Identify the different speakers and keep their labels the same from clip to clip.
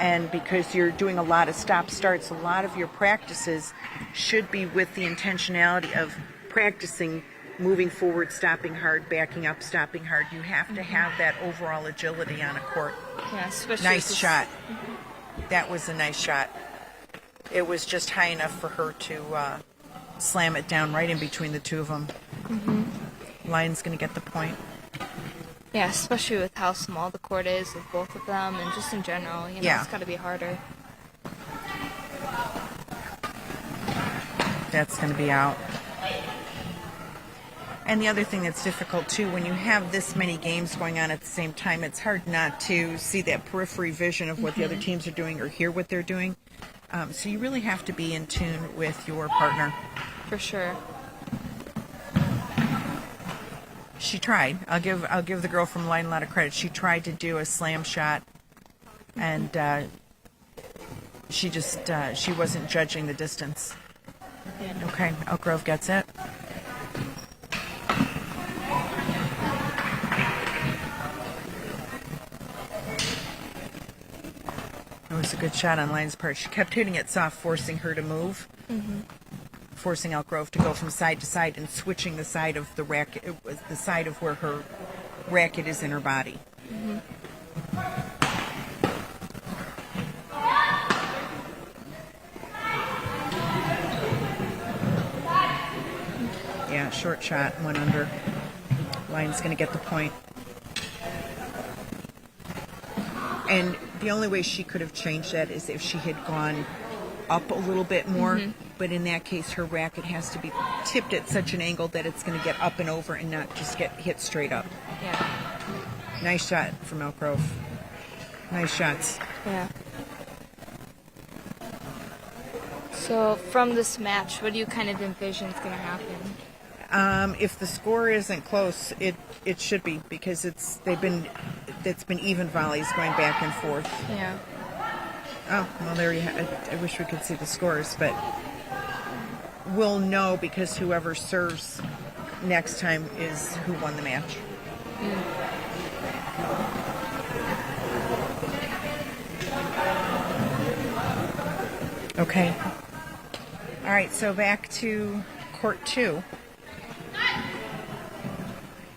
Speaker 1: And because you're doing a lot of stop-starts, a lot of your practices should be with the intentionality of practicing moving forward, stopping hard, backing up, stopping hard. You have to have that overall agility on a court.
Speaker 2: Yeah, especially
Speaker 1: nice shot. That was a nice shot. It was just high enough for her to slam it down right in between the two of them. Leyden's going to get the point.
Speaker 2: Yeah, especially with how small the court is with both of them, and just in general, it's got to be harder.
Speaker 1: That's going to be out. And the other thing that's difficult, too, when you have this many games going on at the same time, it's hard not to see that periphery vision of what the other teams are doing or hear what they're doing. So you really have to be in tune with your partner.
Speaker 2: For sure.
Speaker 1: She tried. I'll give the girl from Leyden a lot of credit. She tried to do a slam shot, and she wasn't judging the distance.
Speaker 2: Yeah.
Speaker 1: Okay, Elk Grove gets it. It was a good shot on Leyden's part. She kept hitting it soft, forcing her to move. Forcing Elk Grove to go from side to side and switching the side of the racket. It was the side of where her racket is in her body. Yeah, short shot, went under. Leyden's going to get the point. And the only way she could have changed that is if she had gone up a little bit more. But in that case, her racket has to be tipped at such an angle that it's going to get up and over and not just get hit straight up.
Speaker 2: Yeah.
Speaker 1: Nice shot from Elk Grove. Nice shots.
Speaker 2: Yeah. So from this match, what do you kind of envision is going to happen?
Speaker 1: If the score isn't close, it should be, because it's been even volleys going back and forth.
Speaker 2: Yeah.
Speaker 1: Oh, well, there you have it. I wish we could see the scores, but we'll know because whoever serves next time is who won the match. Okay. All right, so back to court 2.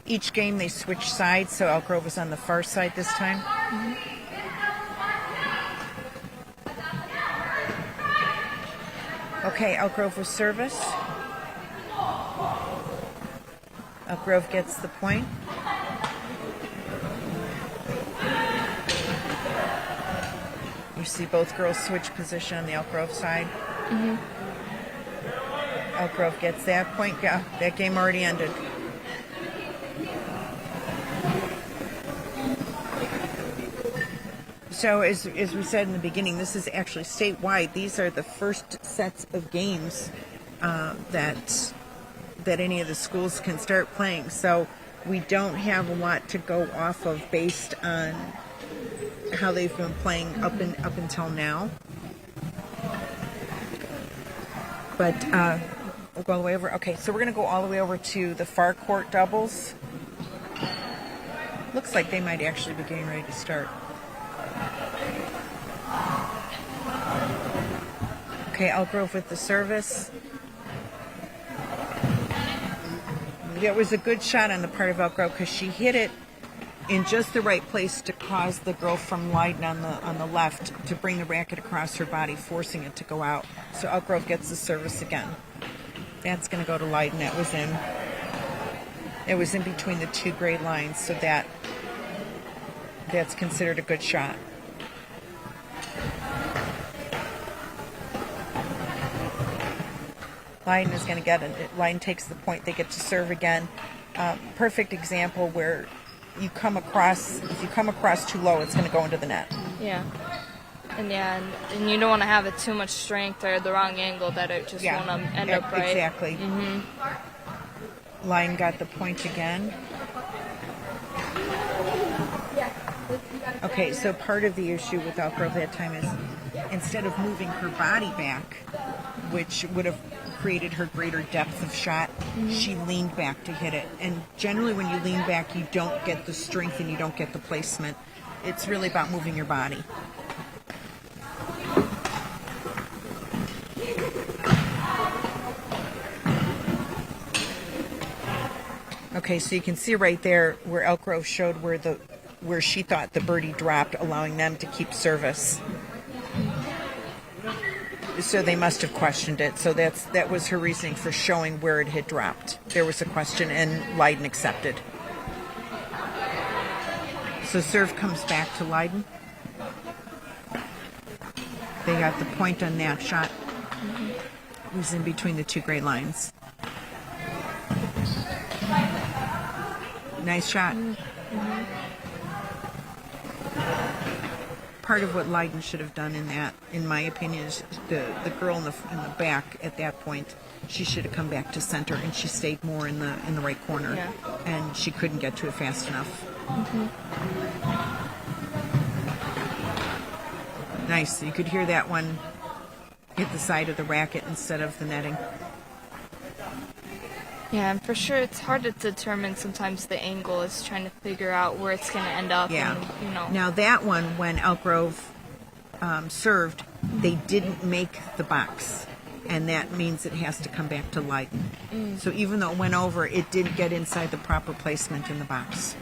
Speaker 1: Each game they switch sides, so Elk Grove was on the far side this time. Okay, Elk Grove with service. Elk Grove gets the point. You see both girls switch position on the Elk Grove side. Elk Grove gets that point. Yeah, that game already ended. So as we said in the beginning, this is actually statewide. These are the first sets of games that any of the schools can start playing. So we don't have a lot to go off of based on how they've been playing up until now. But we'll go all the way over. Okay, so we're going to go all the way over to the far court doubles. Looks like they might actually be getting ready to start. Okay, Elk Grove with the service. It was a good shot on the part of Elk Grove because she hit it in just the right place to cause the girl from Leyden on the left to bring the racket across her body, forcing it to go out. So Elk Grove gets the service again. That's going to go to Leyden. It was in between the two grade lines, so that's considered a good shot. Leyden is going to get it. Leyden takes the point. They get to serve again. Perfect example where if you come across too low, it's going to go into the net.
Speaker 2: Yeah. And you don't want to have it too much strength or the wrong angle that it just won't end up right.
Speaker 1: Exactly. Leyden got the point again. Okay, so part of the issue with Elk Grove that time is instead of moving her body back, which would have created her greater depth of shot, she leaned back to hit it. And generally when you lean back, you don't get the strength and you don't get the placement. It's really about moving your body. Okay, so you can see right there where Elk Grove showed where she thought the birdie dropped, allowing them to keep service. So they must have questioned it. So that was her reasoning for showing where it had dropped. There was a question, and Leyden accepted. So serve comes back to Leyden. They got the point on that shot. It was in between the two gray lines. Nice shot. Part of what Leyden should have done in that, in my opinion, is the girl in the back at that point, she should have come back to center, and she stayed more in the right corner, and she couldn't get to it fast enough. Nice. You could hear that one hit the side of the racket instead of the netting.
Speaker 2: Yeah, and for sure it's hard to determine sometimes the angle is trying to figure out where it's going to end up.
Speaker 1: Yeah.
Speaker 2: And, you know.
Speaker 1: Now that one, when Elk Grove served, they didn't make the box, and that means it has to come back to Leyden. So even though it went over, it didn't get inside the proper placement in the box,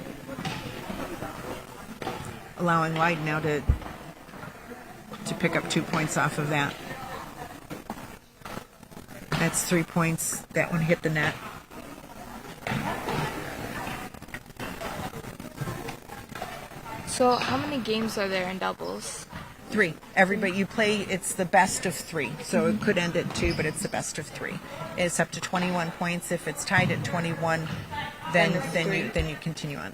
Speaker 1: allowing Leyden now to pick up 2 points off of that. That's 3 points. That one hit the net.
Speaker 2: So how many games are there in doubles?
Speaker 1: 3. Everybody you play, it's the best of 3. So it could end at 2, but it's the best of 3. It's up to 21 points. If it's tied at 21, then you continue on.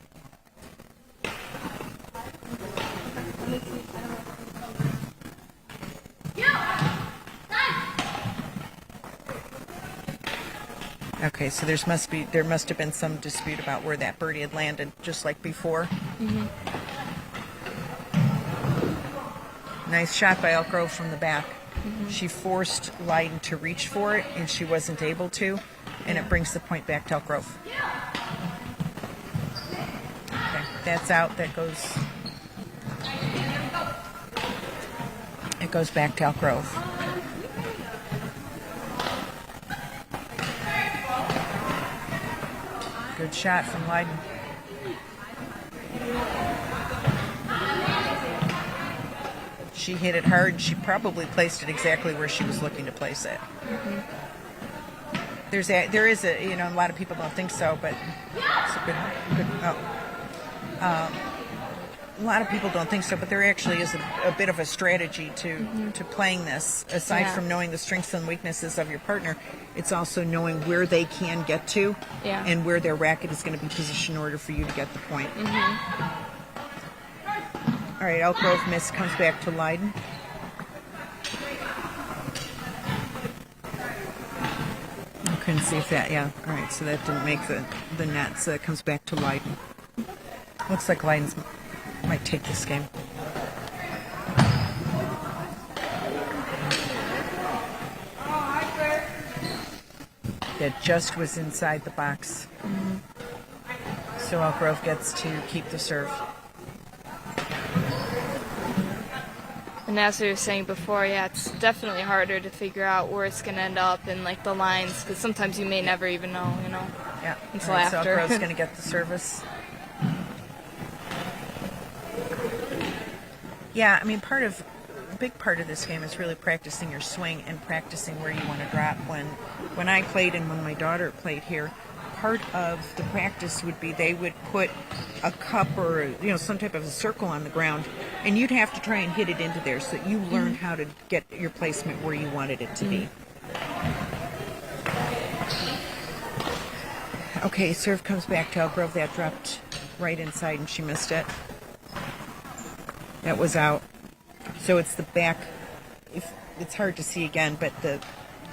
Speaker 1: Okay, so there must have been some dispute about where that birdie had landed, just like before. Nice shot by Elk Grove from the back. She forced Leyden to reach for it, and she wasn't able to, and it brings the point back to Elk Grove. Okay, that's out. It goes back to Elk Grove. Good shot from Leyden. She hit it hard. She probably placed it exactly where she was looking to place it. There is a lot of people don't think so, but it's a good. A lot of people don't think so, but there actually is a bit of a strategy to playing this. Aside from knowing the strengths and weaknesses of your partner, it's also knowing where they can get to and where their racket is going to be positioned in order for you to get the point. All right, Elk Grove miss, comes back to Leyden. I couldn't see if that, all right, so that didn't make the net, so it comes back to Leyden. Looks like Leyden might take this game. That just was inside the box. So Elk Grove gets to keep the serve.
Speaker 2: And as we were saying before, it's definitely harder to figure out where it's going to end up in like the lines, because sometimes you may never even know, until after.
Speaker 1: So Elk Grove's going to get the service. Yeah, I mean, a big part of this game is really practicing your swing and practicing where you want to drop. When I played and when my daughter played here, part of the practice would be they would put a cup or some type of a circle on the ground, and you'd have to try and hit it into there so that you learned how to get your placement where you wanted it to be. Okay, serve comes back to Elk Grove. That dropped right inside and she missed it. That was out. So it's the back. It's hard to see again, but the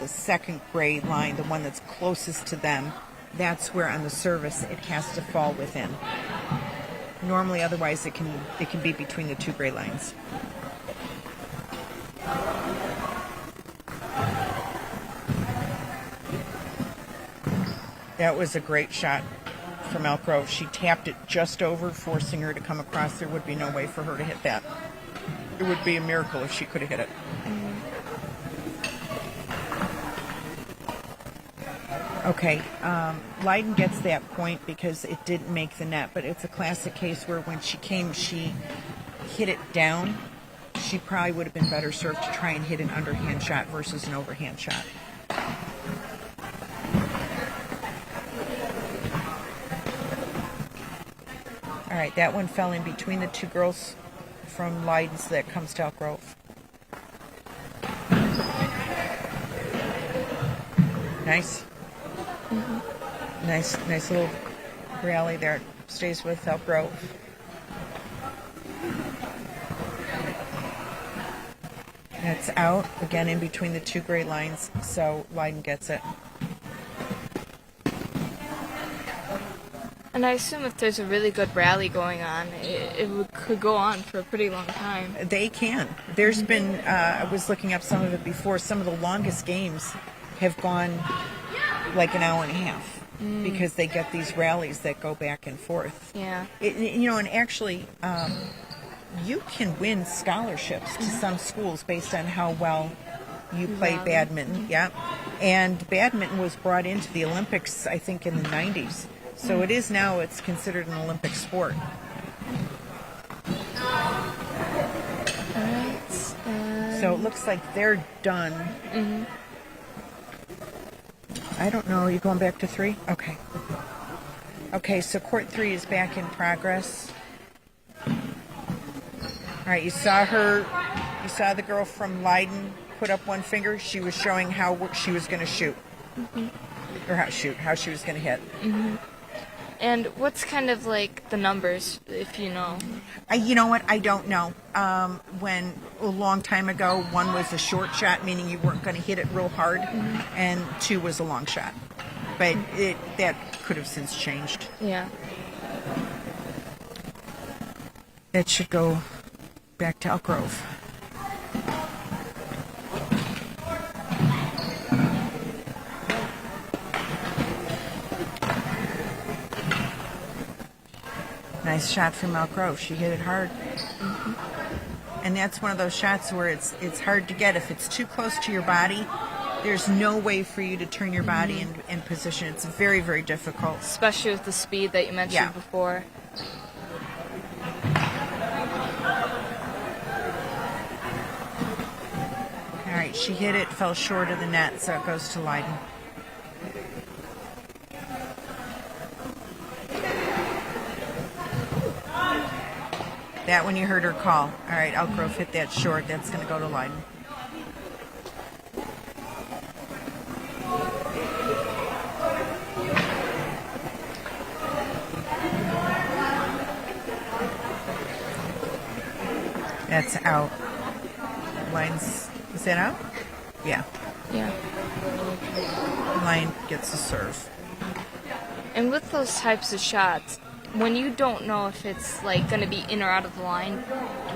Speaker 1: second gray line, the one that's closest to them, that's where on the service it has to fall within. Normally, otherwise, it can be between the two gray lines. That was a great shot from Elk Grove. She tapped it just over, forcing her to come across. There would be no way for her to hit that. It would be a miracle if she could have hit it. Okay, Leyden gets that point because it didn't make the net, but it's a classic case where when she came, she hit it down. She probably would have been better served to try and hit an underhand shot versus an overhand shot. All right, that one fell in between the two girls from Leyden, so that comes to Elk Grove. Nice. Nice little rally there. Stays with Elk Grove. That's out, again in between the two gray lines, so Leyden gets it.
Speaker 2: And I assume if there's a really good rally going on, could go on for a pretty long time.
Speaker 1: They can. There's been, I was looking up some of it before, some of the longest games have gone like an hour and a half because they get these rallies that go back and forth.
Speaker 2: Yeah.
Speaker 1: And actually, you can win scholarships to some schools based on how well you play badminton. Yeah. And badminton was brought into the Olympics, I think, in the 90s. So it is now, it's considered an Olympic sport. So it looks like they're done.
Speaker 2: Mm-hmm.
Speaker 1: I don't know. Are you going back to 3? Okay. Okay, so court 3 is back in progress. All right, you saw the girl from Leyden put up one finger. She was showing how she was going to shoot. Mm-hmm. Or how she was going to hit.
Speaker 2: Mm-hmm. And what's kind of like the numbers, if you know?
Speaker 1: You know what? I don't know. When a long time ago, 1 was a short shot, meaning you weren't going to hit it real hard, and 2 was a long shot. But that could have since changed.
Speaker 2: Yeah.
Speaker 1: That should go back to Elk Grove. Nice shot from Elk Grove. She hit it hard. Mm-hmm. And that's one of those shots where it's hard to get. If it's too close to your body, there's no way for you to turn your body in position. It's very, very difficult.
Speaker 2: Especially with the speed that you mentioned before.
Speaker 1: All right, she hit it, fell short of the net, so it goes to Leyden. That one you heard her call. All right, Elk Grove hit that short. That's going to go to Leyden. That's out. Leyden's, is that out? Yeah.
Speaker 2: Yeah.
Speaker 1: Leyden gets a serve.
Speaker 2: And with those types of shots, when you don't know if it's like going to be in or out of the line,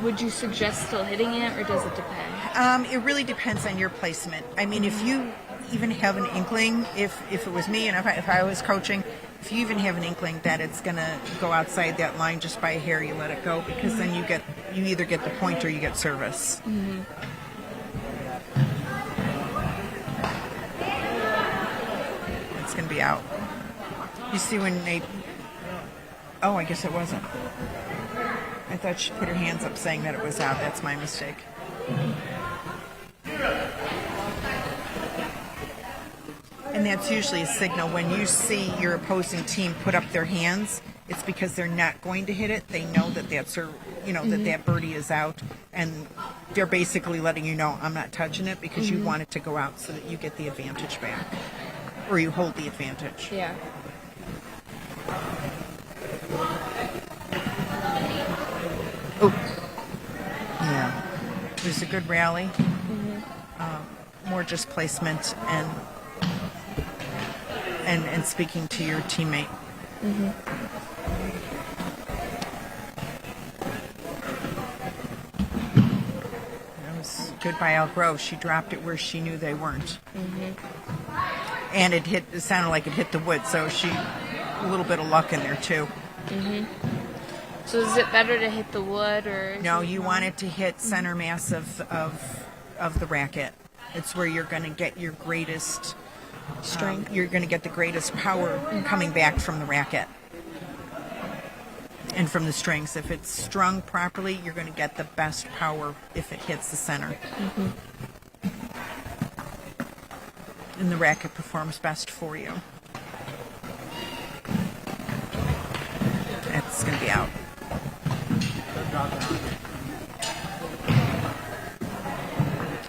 Speaker 2: would you suggest still hitting it, or does it depend?
Speaker 1: It really depends on your placement. I mean, if you even have an inkling, if it was me and if I was coaching, if you even have an inkling that it's going to go outside that line just by a hair, you let it go, because then you either get the point or you get service.
Speaker 2: Mm-hmm.
Speaker 1: It's going to be out. You see when they... Oh, I guess it wasn't. I thought she put her hands up saying that it was out. That's my mistake. And that's usually a signal when you see your opposing team put up their hands. It's because they're not going to hit it. They know that that birdie is out, and they're basically letting you know, I'm not touching it, because you want it to go out so that you get the advantage back, or you hold the advantage.
Speaker 2: Yeah.
Speaker 1: Oh, yeah. It was a good rally. More just placement and speaking to your teammate. That was good by Elk Grove. She dropped it where she knew they weren't. And it sounded like it hit the wood, so a little bit of luck in there too.
Speaker 2: So is it better to hit the wood, or?
Speaker 1: No, you want it to hit center mass of the racket. It's where you're going to get your greatest
Speaker 2: Strength.
Speaker 1: you're going to get the greatest power coming back from the racket and from the strings. If it's strung properly, you're going to get the best power if it hits the center. And the racket performs best for you. That's going to be out.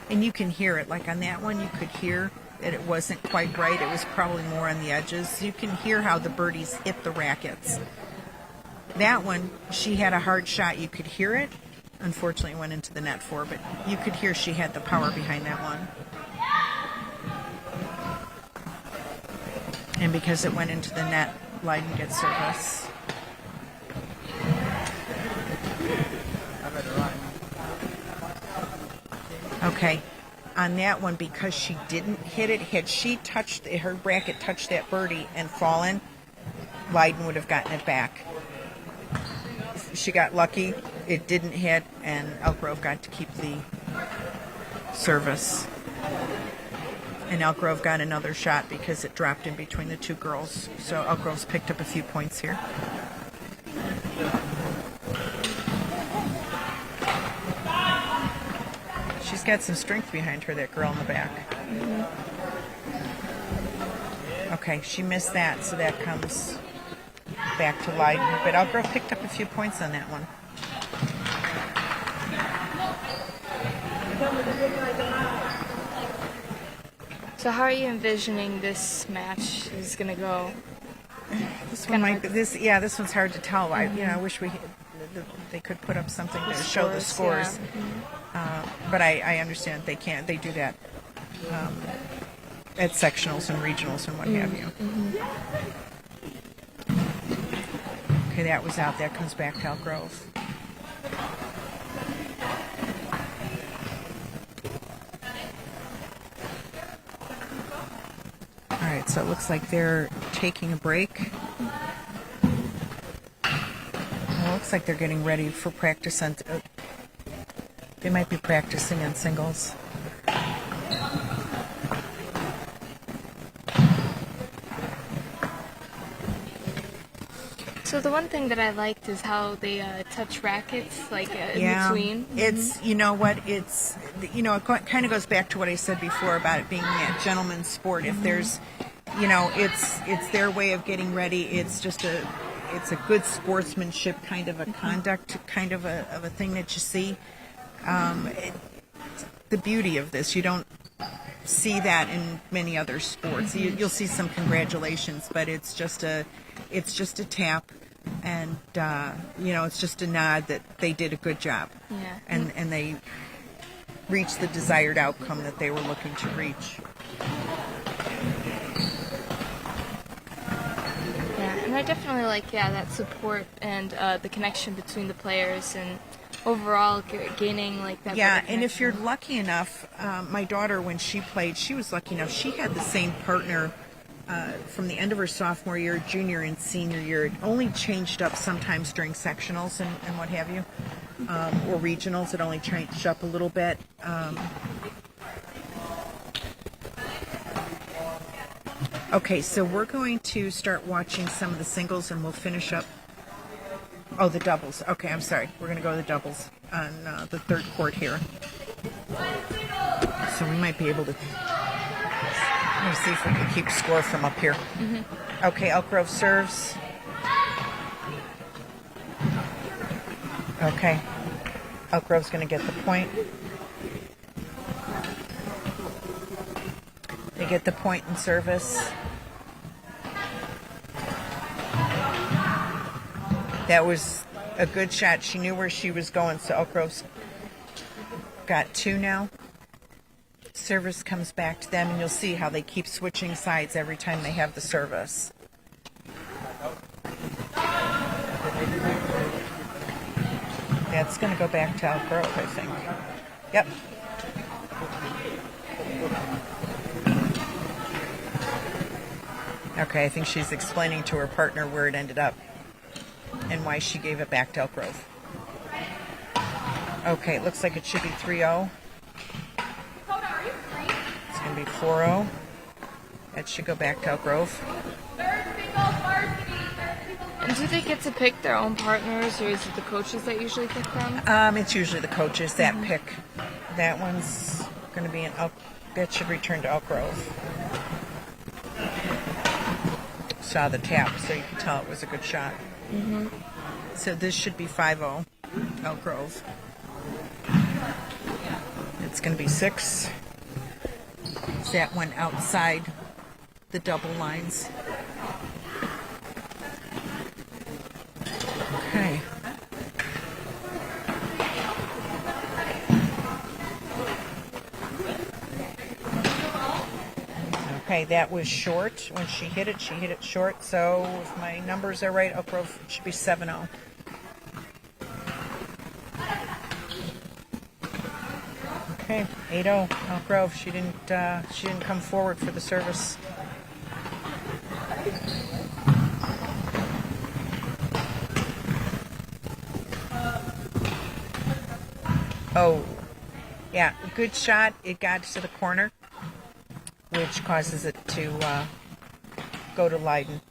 Speaker 1: And you can hear it. Like on that one, you could hear that it wasn't quite right. It was probably more on the edges. You can hear how the birdies hit the rackets. That one, she had a hard shot. You could hear it. Unfortunately, it went into the net for, but you could hear she had the power behind that one. And because it went into the net, Leyden gets service. Okay, on that one, because she didn't hit it, had she touched, her racket touched that birdie and fallen, Leyden would have gotten it back. She got lucky, it didn't hit, and Elk Grove got to keep the service. And Elk Grove got another shot because it dropped in between the two girls. So Elk Grove's picked up a few points here. She's got some strength behind her, that girl in the back. Okay, she missed that, so that comes back to Leyden. But Elk Grove picked up a few points on that one.
Speaker 2: So how are you envisioning this match is going to go?
Speaker 1: This one might be, this one's hard to tell. I wish they could put up something to show the scores.
Speaker 2: Yeah.
Speaker 1: But I understand they can't. They do that at sectionals and regionals and what have you. Okay, that was out. That comes back to Elk Grove. All right, so it looks like they're taking a break. It looks like they're getting ready for practice on. They might be practicing on singles.
Speaker 2: So the one thing that I liked is how they touch rackets, like in between.
Speaker 1: It's, you know what, it's, it kind of goes back to what I said before about it being a gentleman's sport. If there's, it's their way of getting ready. It's just it's a good sportsmanship kind of a conduct, kind of a thing that you see. The beauty of this, you don't see that in many other sports. You'll see some congratulations, but it's just a tap, and it's just a nod that they did a good job.
Speaker 2: Yeah.
Speaker 1: And they reached the desired outcome that they were looking to reach.
Speaker 2: Yeah, and I definitely like that support and the connection between the players and overall gaining like that.
Speaker 1: Yeah, and if you're lucky enough, my daughter, when she played, she was lucky enough. She had the same partner from the end of her sophomore year, junior, and senior year. It only changed up sometimes during sectionals and what have you, or regionals. It only changed up a little bit. Okay, so we're going to start watching some of the singles, and we'll finish up. Oh, the doubles. Okay, I'm sorry. We're going to go to the doubles on the third court here. So we might be able to. Let me see if we can keep score from up here. Okay, Elk Grove serves. Okay. Elk Grove's going to get the point. They get the point in service. That was a good shot. She knew where she was going, so Elk Grove's got two now. Service comes back to them, and you'll see how they keep switching sides every time they have the service. That's going to go back to Elk Grove, I think. Yep. Okay, I think she's explaining to her partner where it ended up and why she gave it back to Elk Grove. Okay, it looks like it should be 3-0. It's going to be 4-0. That should go back to Elk Grove.
Speaker 2: And do they get to pick their own partners, or is it the coaches that usually pick them?
Speaker 1: It's usually the coaches that pick. That one's going to be an Elk. That should return to Elk Grove. Saw the tap, so you can tell it was a good shot. So this should be 5-0, Elk Grove. It's going to be 6. That one outside the double lines. Okay. Okay, that was short. When she hit it short. So if my numbers are right, Elk Grove should be 7-0. Okay, 8-0, Elk Grove. She didn't come forward for the service. Oh, yeah, good shot. It got to the corner, which causes it to go to Leyden.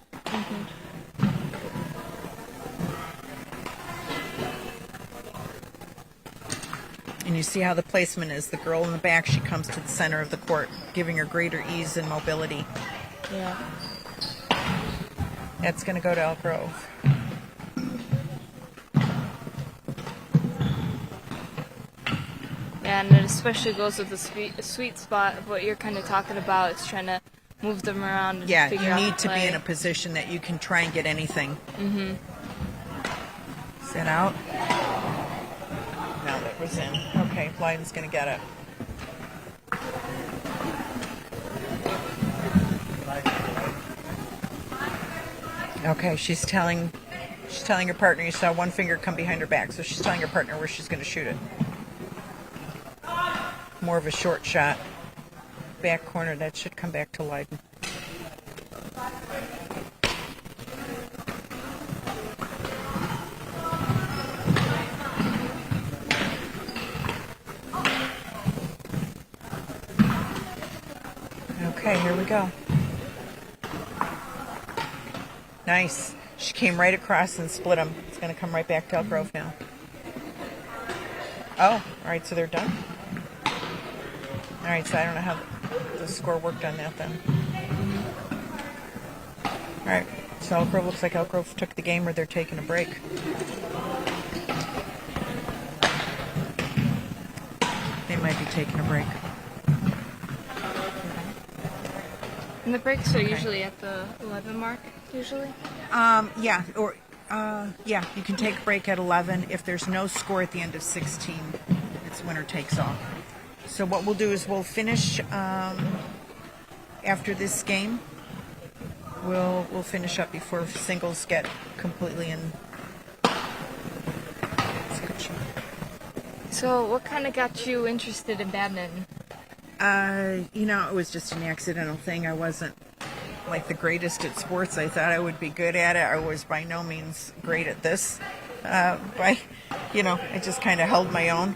Speaker 1: And you see how the placement is. The girl in the back, she comes to the center of the court, giving her greater ease and mobility.
Speaker 2: Yeah.
Speaker 1: That's going to go to Elk Grove.
Speaker 2: Yeah, and it especially goes with the sweet spot of what you're kind of talking about. It's trying to move them around and
Speaker 1: Yeah,
Speaker 2: figure
Speaker 1: you
Speaker 2: out
Speaker 1: need
Speaker 2: the
Speaker 1: to be
Speaker 2: play.
Speaker 1: in a position that you can try and get anything. Set out. Now that was in. Okay, Leyden's going to get it. Okay, she's telling her partner. You saw one finger come behind her back, so she's telling her partner where she's going to shoot it. More of a short shot. Back corner, that should come back to Leyden. Okay, here we go. Nice. She came right across and split them. It's going to come right back to Elk Grove now. Oh, all right, so they're done. All right, so I don't know how the score worked on that then. All right, so Elk Grove looks like Elk Grove took the game, or they're taking a break. They might be taking a break.
Speaker 2: And the breaks are usually at the 11 mark, usually?
Speaker 1: Yeah, you can take a break at 11. If there's no score at the end of 16, it's winner takes all. So what we'll do is we'll finish after this game. We'll finish up before singles get completely in. That's a good shot.
Speaker 2: So what kind of got you interested in badminton?
Speaker 1: It was just an accidental thing. I wasn't like the greatest at sports. I thought I would be good at it. I was by no means great at this. I just kind of held my own,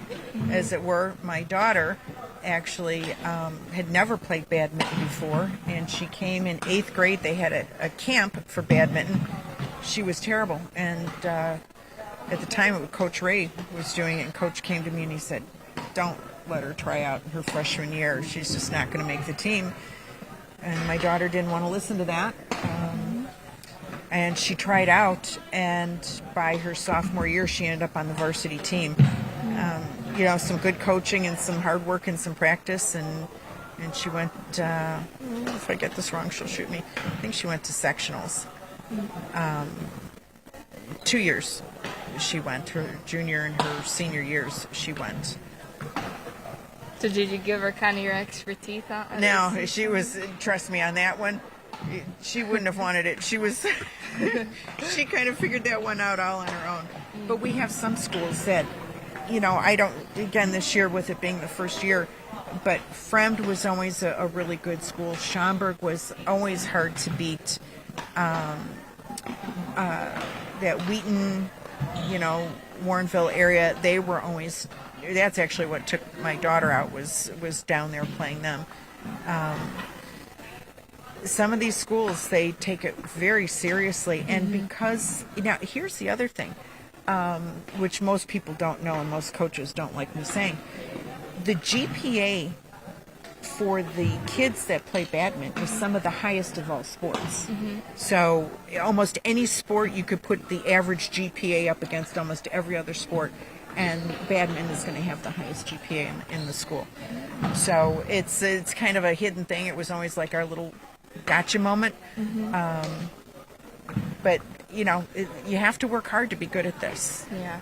Speaker 1: as it were. My daughter actually had never played badminton before, and she came in 8th grade. They had a camp for badminton. She was terrible, and at the time, Coach Ray was doing it, and Coach came to me and he said, "Don't let her try out her freshman year. She's just not going to make the team." And my daughter didn't want to listen to that. And she tried out, and by her sophomore year, she ended up on the varsity team. Some good coaching and some hard work and some practice, and she went, if I get this wrong, she'll shoot me. I think she went to sectionals. 2 years she went, her junior and her senior years she went.
Speaker 2: So did you give her kind of your expertise on
Speaker 1: No, she was, trust me on that one, she wouldn't have wanted it. She was, she kind of figured that one out all on her own. But we have some schools that, I don't, again, this year with it being the first year, but Fremd was always a really good school. Schaumburg was always hard to beat. That Wheaton, Warrenville area, they were always, that's actually what took my daughter out, was down there playing them. some of these schools, they take it very seriously. And because, now, here's the other thing, which most people don't know and most coaches don't like me saying. The GPA for the kids that play badminton is some of the highest of all sports. So almost any sport, you could put the average GPA up against almost every other sport, and badminton is going to have the highest GPA in the school. So it's kind of a hidden thing. It was always like our little gotcha moment. But, you know, you have to work hard to be good at this.
Speaker 2: Yeah.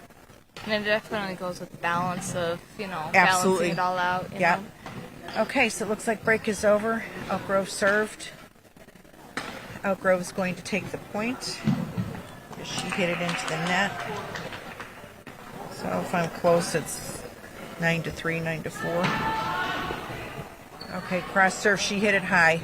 Speaker 2: And it definitely goes with balance of, you know,
Speaker 1: Absolutely.
Speaker 2: balancing it all out. You
Speaker 1: Yeah.
Speaker 2: know?
Speaker 1: Okay, so it looks like break is over. Elk Grove served. Elk Grove is going to take the point. She hit it into the net. So if I'm close, it's 9-3, 9-4. Okay, cross serve. She hit it high.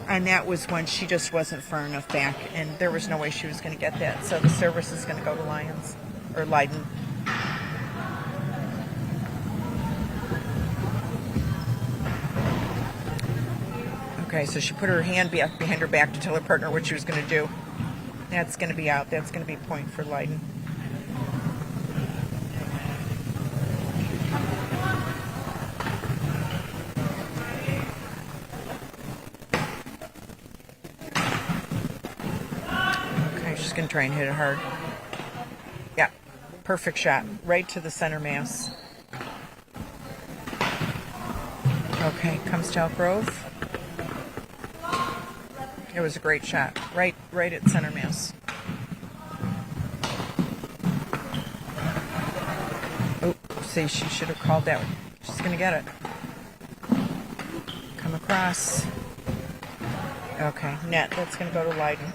Speaker 1: And that was when she just wasn't far enough back, and there was no way she was going to get that. So the service is going to go to Leyden. Okay, so she put her hand behind her back to tell her partner what she was going to do. That's going to be out. That's going to be a point for Leyden. Okay, she's going to try and hit it hard. Yeah, perfect shot. Right to the center mass. Okay, comes to Elk Grove. It was a great shot, right at center mass. Oh, see, she should have called that one. She's going to get it. Come across. Okay, net. That's going to go to Leyden.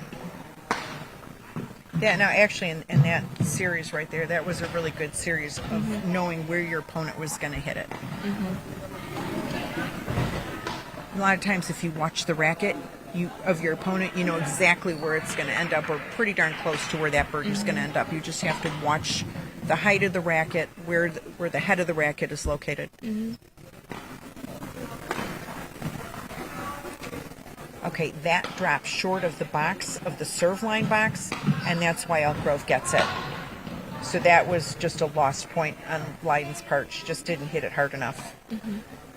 Speaker 1: Yeah, no, actually, in that series right there, that was a really good series of knowing where your opponent was going to hit it. A lot of times, if you watch the racket of your opponent, you know exactly where it's going to end up, or pretty darn close to where that birdie's going to end up. You just have to watch the height of the racket, where the head of the racket is located. Okay, that drops short of the box, of the serve line box, and that's why Elk Grove gets it. So that was just a lost point on Leyden's part. She just didn't hit it hard enough.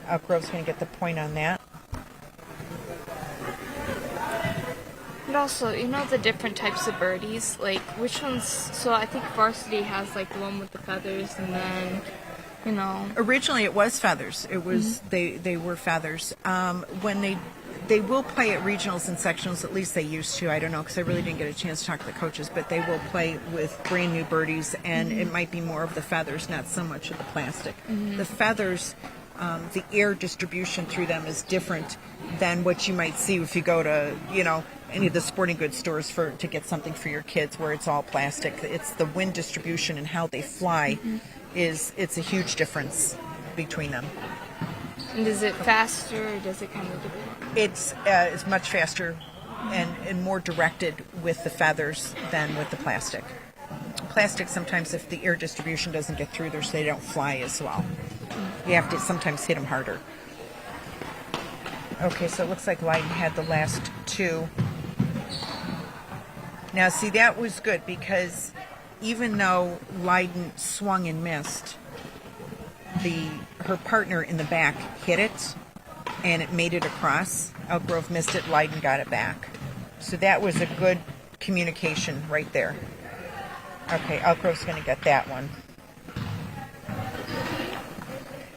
Speaker 1: Elk Grove's going to get the point on that.
Speaker 2: And also, you know the different types of birdies? Like, which ones? So I think varsity has, like, the one with the feathers, and then, you know.
Speaker 1: Originally, it was feathers. It was, they were feathers. When they will play at regionals and sectionals, at least they used to. I don't know, because I really didn't get a chance to talk to the coaches, but they will play with brand new birdies, and it might be more of the feathers, not so much of the plastic. The feathers, the air distribution through them is different than what you might see if you go to, you know, any of the sporting goods stores to get something for your kids where it's all plastic. It's the wind distribution and how they fly it's a huge difference between them.
Speaker 2: And is it faster, or does it kind of depend?
Speaker 1: It's much faster and more directed with the feathers than with the plastic. Plastic, sometimes if the air distribution doesn't get through there, so they don't fly as well. You have to sometimes hit them harder. Okay, so it looks like Leyden had the last two. Now, see, that was good because even though Leyden swung and missed, her partner in the back hit it, and it made it across. Elk Grove missed it, Leyden got it back. So that was a good communication right there. Okay, Elk Grove's going to get that one.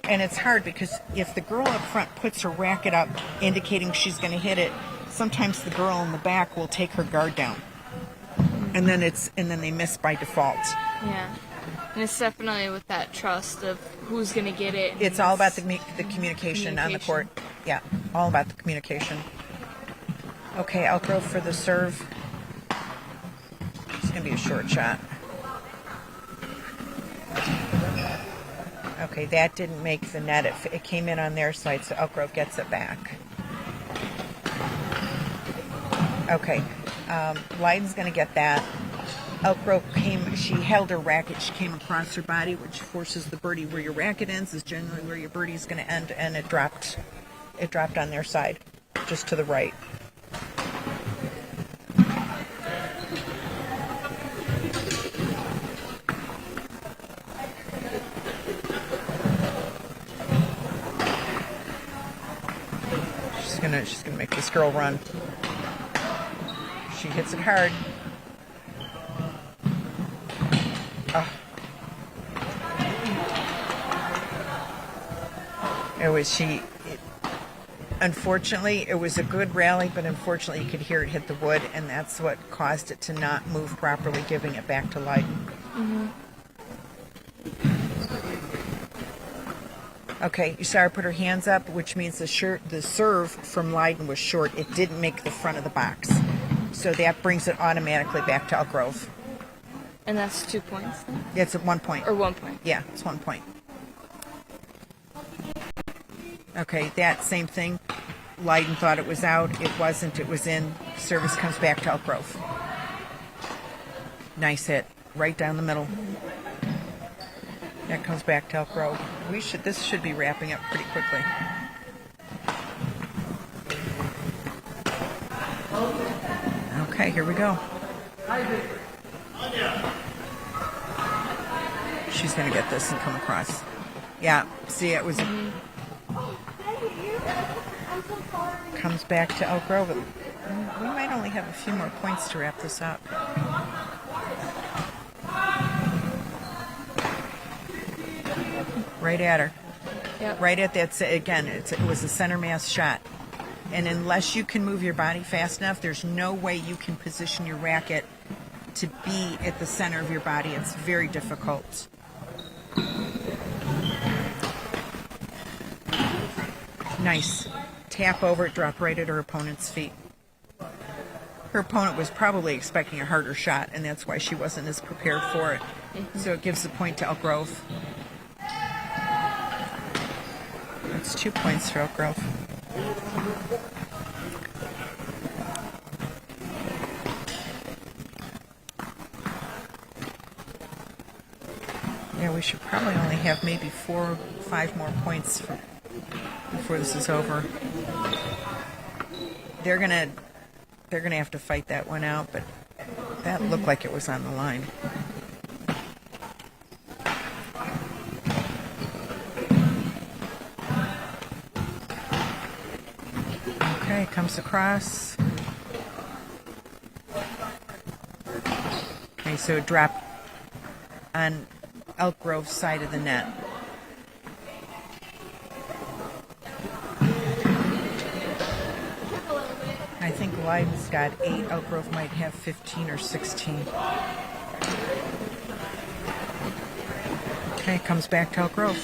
Speaker 1: And it's hard because if the girl up front puts her racket up indicating she's going to hit it, sometimes the girl in the back will take her guard down. And then they miss by default.
Speaker 2: Yeah. And it's definitely with that trust of who's going to get it.
Speaker 1: It's all about the communication on the court. Yeah, all about the communication. Okay, Elk Grove for the serve. It's going to be a short shot. Okay, that didn't make the net. It came in on their side, so Elk Grove gets it back. Okay, Leyden's going to get that. Elk Grove she held her racket, she came across her body, which forces the birdie where your racket ends is generally where your birdie's going to end, and it dropped on their side. just to the right. She's gonna make this girl run. She hits it hard. Oh. Unfortunately, it was a good rally, but unfortunately you could hear it hit the wood, and that's what caused it to not move properly, giving it back to Leyden. Mm-hmm. Okay, you saw her put her hands up, which means the serve from Leyden was short. It didn't make the front of the box. So that brings it automatically back to Elk Grove.
Speaker 2: And that's 2 points then?
Speaker 1: It's at 1 point.
Speaker 2: Or 1 point.
Speaker 1: Yeah, it's 1 point. Okay, that same thing. Leyden thought it was out. It wasn't. It was in. Service comes back to Elk Grove. Nice hit. Right down the middle. That comes back to Elk Grove. This should be wrapping up pretty quickly. Okay, here we go. She's going to get this and come across. Yeah, see, it was... Comes back to Elk Grove. We might only have a few more points to wrap this up. Right at her.
Speaker 2: Yep.
Speaker 1: Right at that. Again, it was a center mass shot. And unless you can move your body fast enough, there's no way you can position your racket to be at the center of your body. It's very difficult. Nice. Tap over it, drop right at her opponent's feet. Her opponent was probably expecting a harder shot, and that's why she wasn't as prepared for it. Mm-hmm. So it gives the point to Elk Grove. That's 2 points for Elk Grove. Yeah, we should probably only have maybe 4 or 5 more points before this is over. They're gonna have to fight that one out, but that looked like it was on the line. Okay, comes across. Okay, so it dropped on Elk Grove's side of the net. I think Leyden's got 8. Elk Grove might have 15 or 16. Okay, comes back to Elk Grove.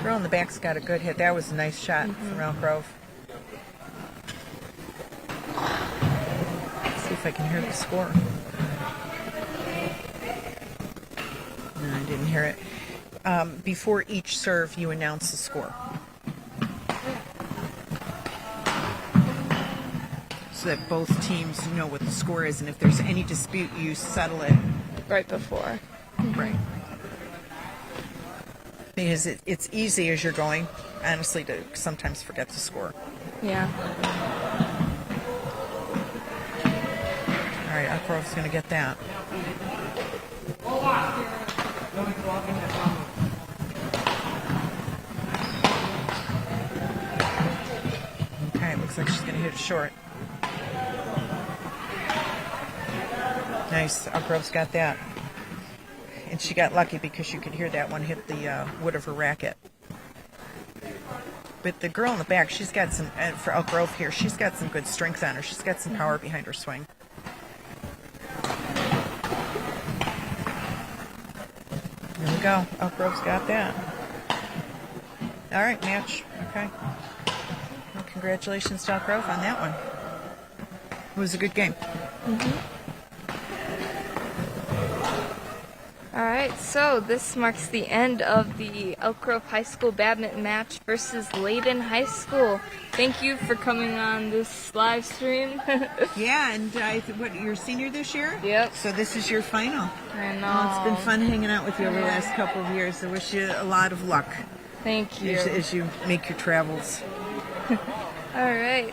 Speaker 1: Girl in the back's got a good hit. That was a nice shot from Elk Grove. Let's see if I can hear the score. No, I didn't hear it. Before each serve, you announce the score. So that both teams know what the score is, and if there's any dispute, you settle it
Speaker 2: right before.
Speaker 1: Right. Because it's easy as you're going, honestly, to sometimes forget the score.
Speaker 2: Yeah.
Speaker 1: All right, Elk Grove's going to get that. Okay, looks like she's going to hit it short. Nice, Elk Grove's got that. And she got lucky because you could hear that one hit the wood of her racket. But the girl in the back, she's got some, for Elk Grove here, she's got some good strength on her. She's got some power behind her swing. There we go. Elk Grove's got that. All right, match. Okay. Well, congratulations to Elk Grove on that one. It was a good game.
Speaker 2: Mm-hmm. All right, so this marks the end of the Elk Grove High School badminton match versus Leyden High School. Thank you for coming on this live stream.
Speaker 1: Yeah, and what, you're a senior this year?
Speaker 2: Yep.
Speaker 1: So this is your final.
Speaker 2: I know.
Speaker 1: Well, it's been fun hanging out with you over the last couple of years. I wish you a lot of luck
Speaker 2: Thank you.
Speaker 1: as you make your travels.
Speaker 2: All right.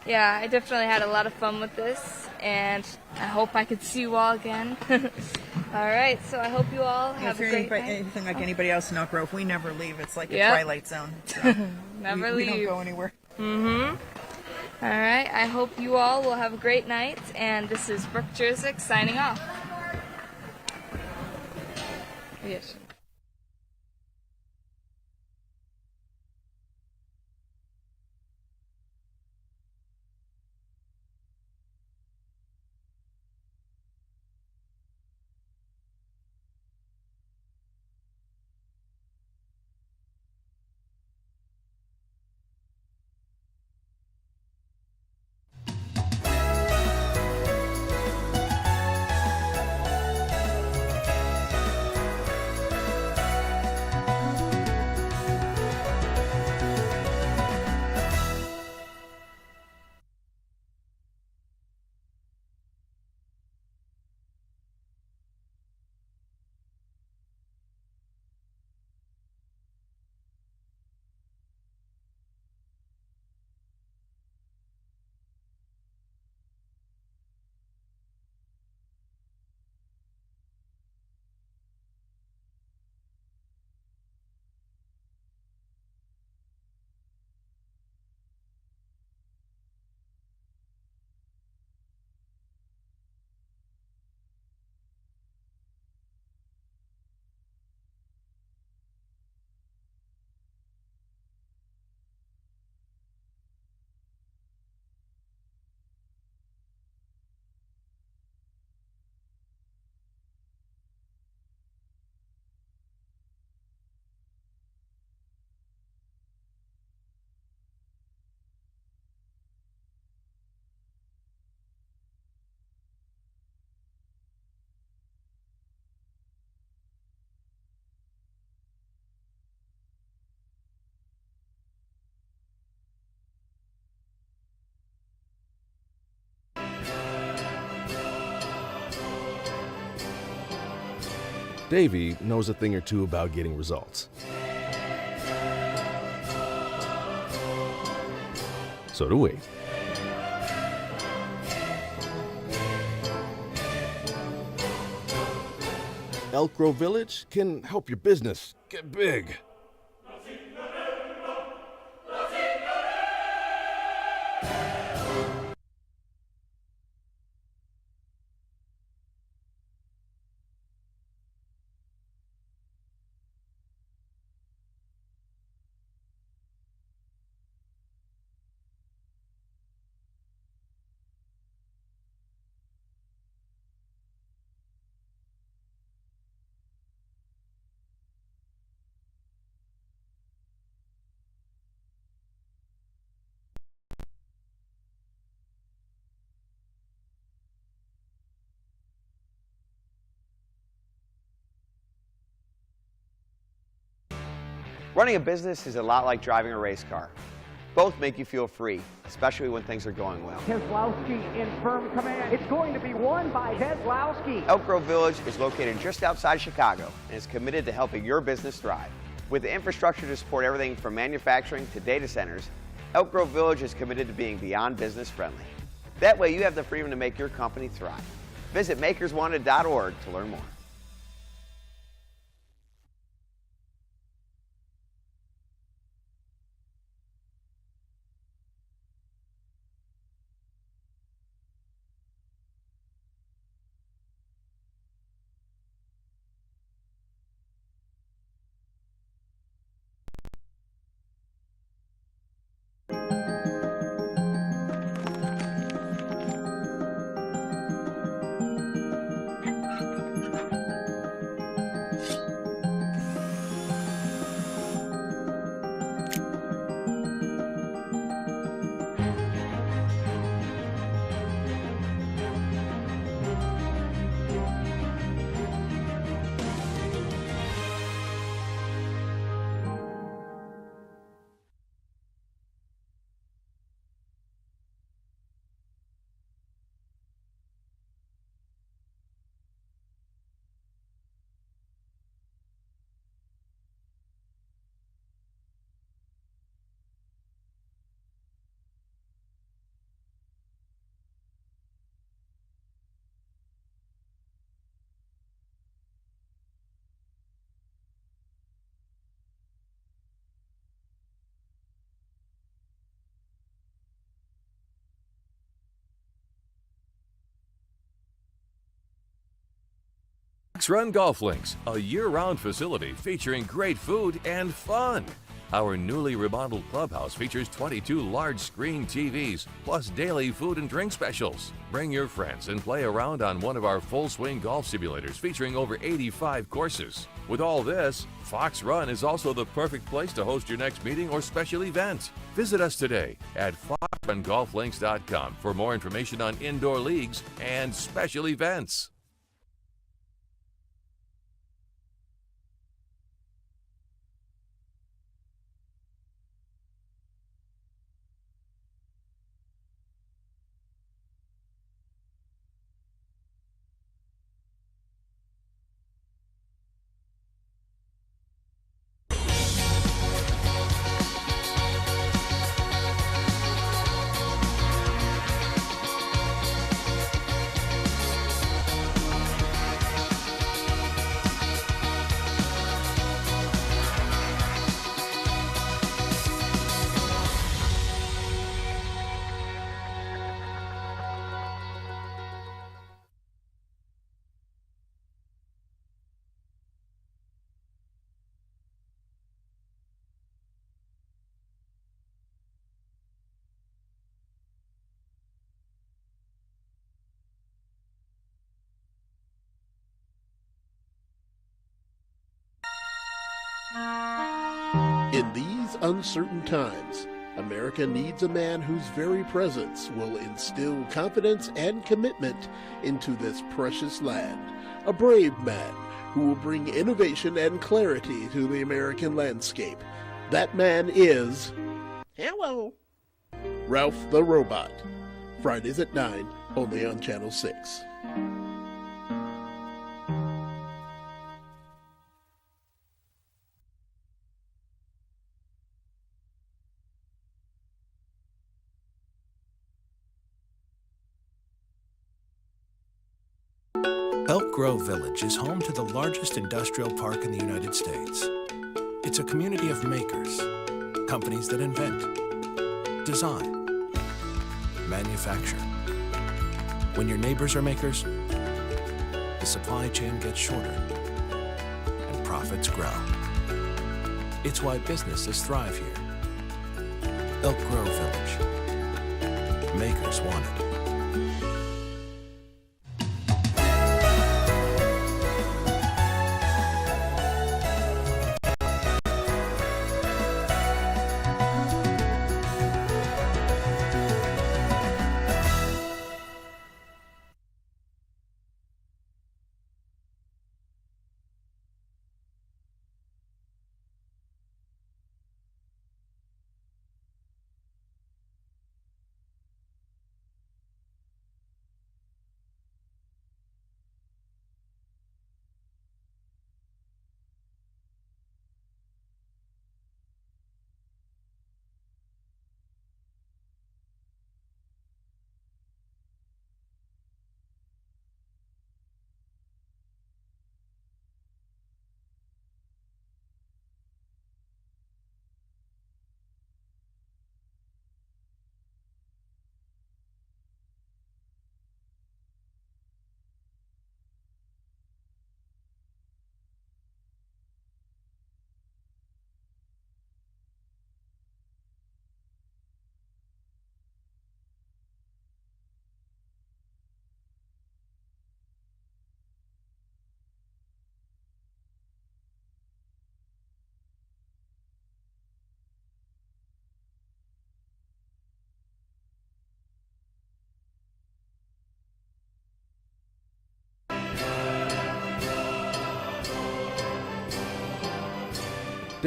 Speaker 2: Yeah, I definitely had a lot of fun with this, and I hope I could see you all again. All right, so I hope you all have a great night.
Speaker 1: Anything like anybody else in Elk Grove, we never leave. It's like a
Speaker 2: Yep.
Speaker 1: twilight zone. So
Speaker 2: Never
Speaker 1: we
Speaker 2: leave.
Speaker 1: don't go anywhere.
Speaker 2: All right, I hope you all will have a great night, and this is Brooke Jerzik signing off. Yes.
Speaker 3: Davey knows a thing or two about getting results. So do we. Elk Grove Village can help your business get big.
Speaker 4: Running a business is a lot like driving a race car. Both make you feel free, especially when things are going well.
Speaker 5: Keselowski in firm command. It's going to be won by Keselowski.
Speaker 4: Elk Grove Village is located just outside Chicago and is committed to helping your business thrive. With the infrastructure to support everything from manufacturing to data centers, Elk Grove Village is committed to being beyond business friendly. That way you have the freedom to make your company thrive. Visit makerswanted.org to learn more.
Speaker 6: Fox Run Golf Links, a year-round facility featuring great food and fun. Our newly remodeled clubhouse features 22 large-screen TVs, plus daily food and drink specials. Bring your friends and play around on one of our full-swing golf simulators featuring over 85 courses. With all this, Fox Run is also the perfect place to host your next meeting or special event. Visit us today at foxrungolflinks.com for more information on indoor leagues and special events.
Speaker 7: In these uncertain times, America needs a man whose very presence will instill confidence and commitment into this precious land. A brave man who will bring innovation and clarity to the American landscape. That man is... Hello! Ralph the Robot. Fridays at 9, only on Channel 6.
Speaker 8: Elk Grove Village is home to the largest industrial park in the United States. It's a community of makers, companies that invent, design, manufacture. When your neighbors are makers, the supply chain gets shorter and profits grow. It's why businesses thrive here. Elk Grove Village. Makers want it.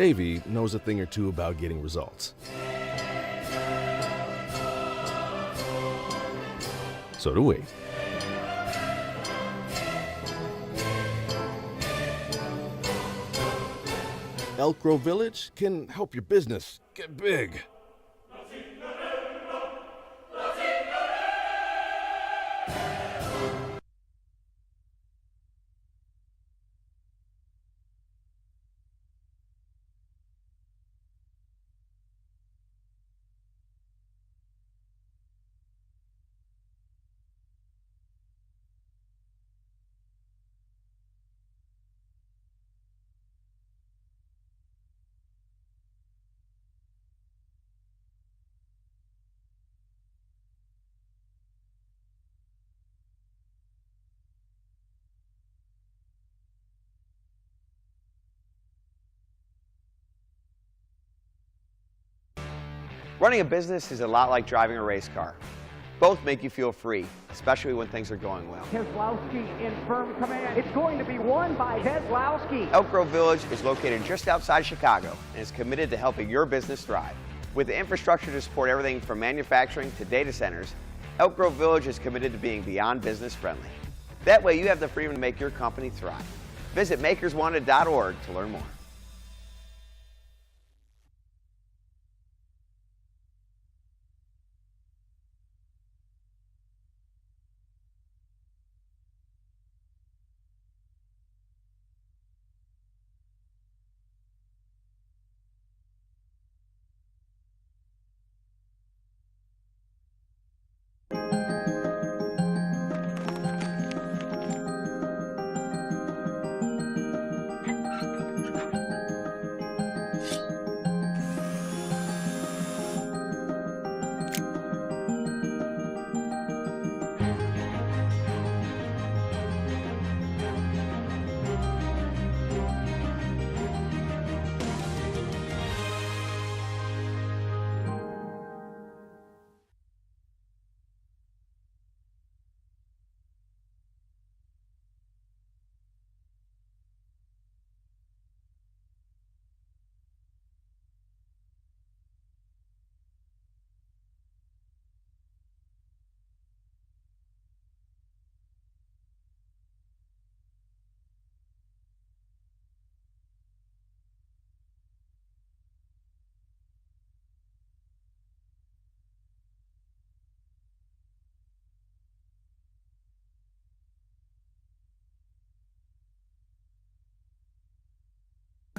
Speaker 3: Davey knows a thing or two about getting results. So do we. Elk Grove Village can help your business get big.
Speaker 4: Running a business is a lot like driving a race car. Both make you feel free, especially when things are going well.
Speaker 5: Keselowski in firm command. It's going to be won by Keselowski.
Speaker 4: Elk Grove Village is located just outside Chicago and is committed to helping your business thrive. With the infrastructure to support everything from manufacturing to data centers, Elk Grove Village is committed to being beyond business friendly. That way you have the freedom to make your company thrive. Visit makerswanted.org to learn more.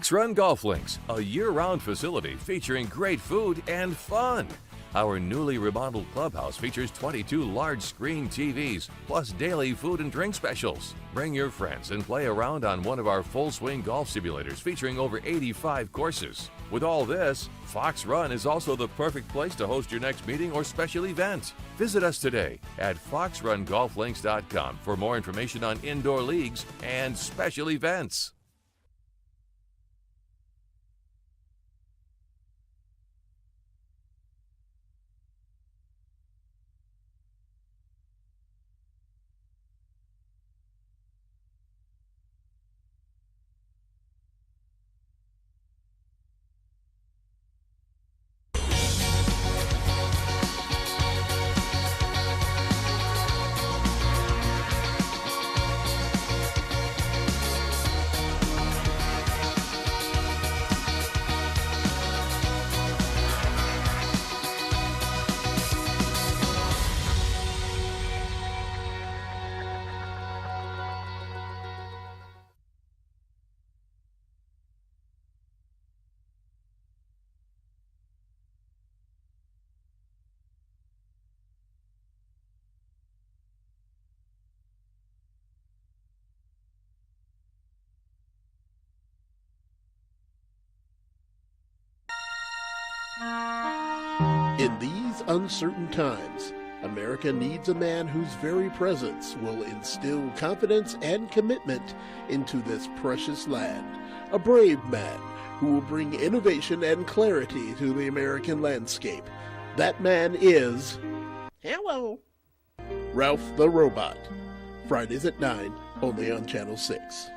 Speaker 6: Fox Run Golf Links, a year-round facility featuring great food and fun. Our newly remodeled clubhouse features 22 large-screen TVs, plus daily food and drink specials. Bring your friends and play around on one of our full-swing golf simulators featuring over 85 courses. With all this, Fox Run is also the perfect place to host your next meeting or special event. Visit us today at foxrungolflinks.com for more information on indoor leagues and special events.
Speaker 7: In these uncertain times, America needs a man whose very presence will instill confidence and commitment into this precious land. A brave man who will bring innovation and clarity to the American landscape. That man is... Hello! Ralph the Robot. Fridays at 9, only on Channel 6.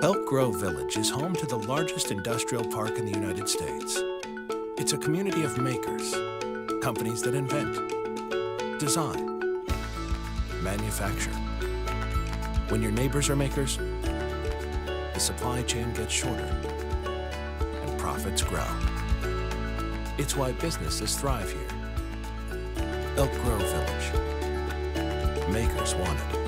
Speaker 8: Elk Grove Village is home to the largest industrial park in the United States. It's a community of makers, companies that invent, design, manufacture. When your neighbors are makers, the supply chain gets shorter and profits grow. It's why businesses thrive here. Elk Grove Village. Makers want it.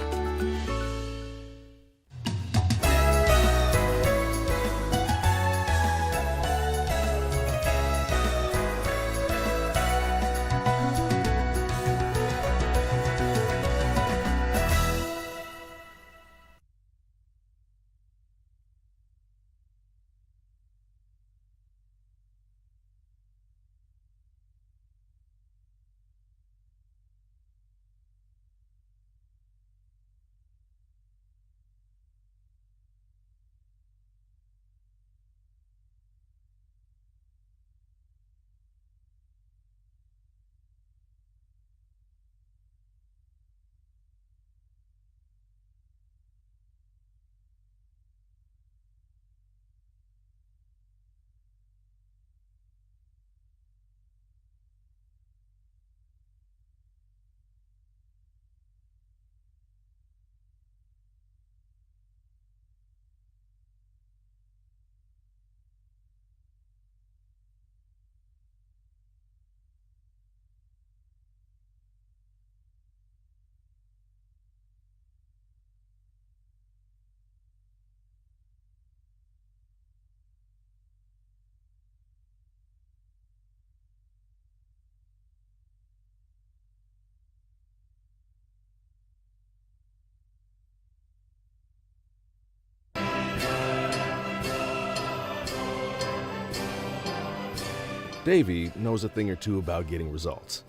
Speaker 3: Davey knows a thing or two about getting results.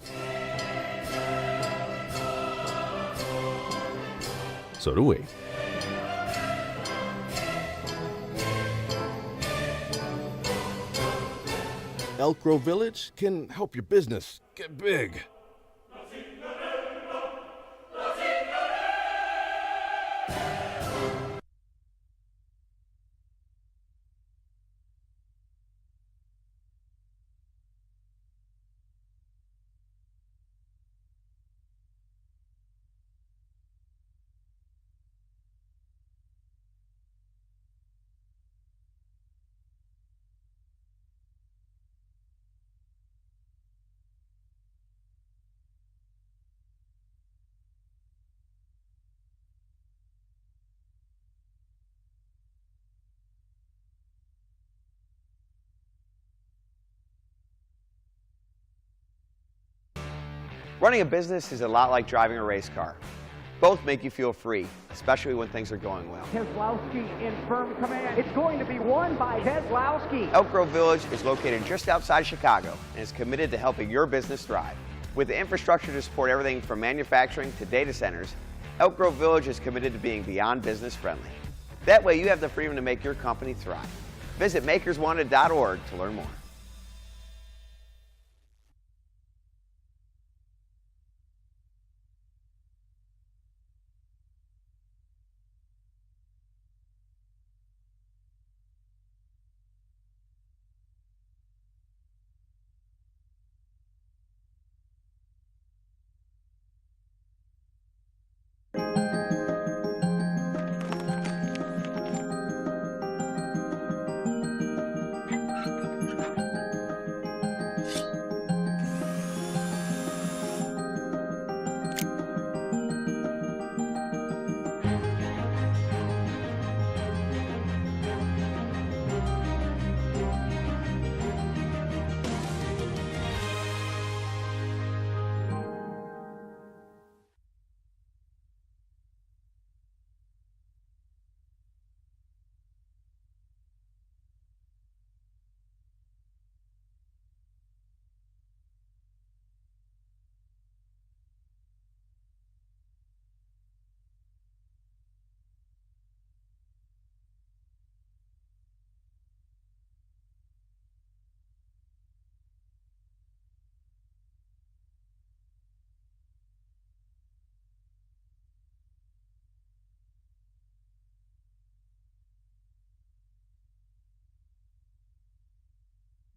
Speaker 3: So do we. Elk Grove Village can help your business get big.
Speaker 4: Running a business is a lot like driving a race car. Both make you feel free, especially when things are going well.
Speaker 5: Keselowski in firm command. It's going to be won by Keselowski.
Speaker 4: Elk Grove Village is located just outside Chicago and is committed to helping your business thrive. With the infrastructure to support everything from manufacturing to data centers, Elk Grove Village is committed to being beyond business friendly. That way you have the freedom to make your company thrive. Visit makerswanted.org to learn more.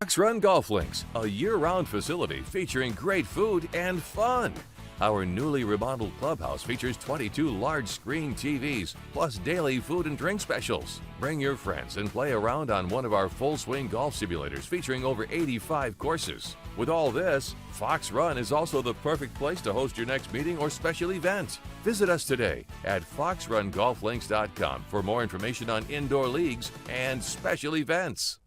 Speaker 6: Fox Run Golf Links, a year-round facility featuring great food and fun. Our newly remodeled clubhouse features 22 large-screen TVs, plus daily food and drink specials. Bring your friends and play around on one of our full-swing golf simulators featuring over 85 courses. With all this, Fox Run is also the perfect place to host your next meeting or special event. Visit us today at foxrungolflinks.com for more information on indoor leagues and special events.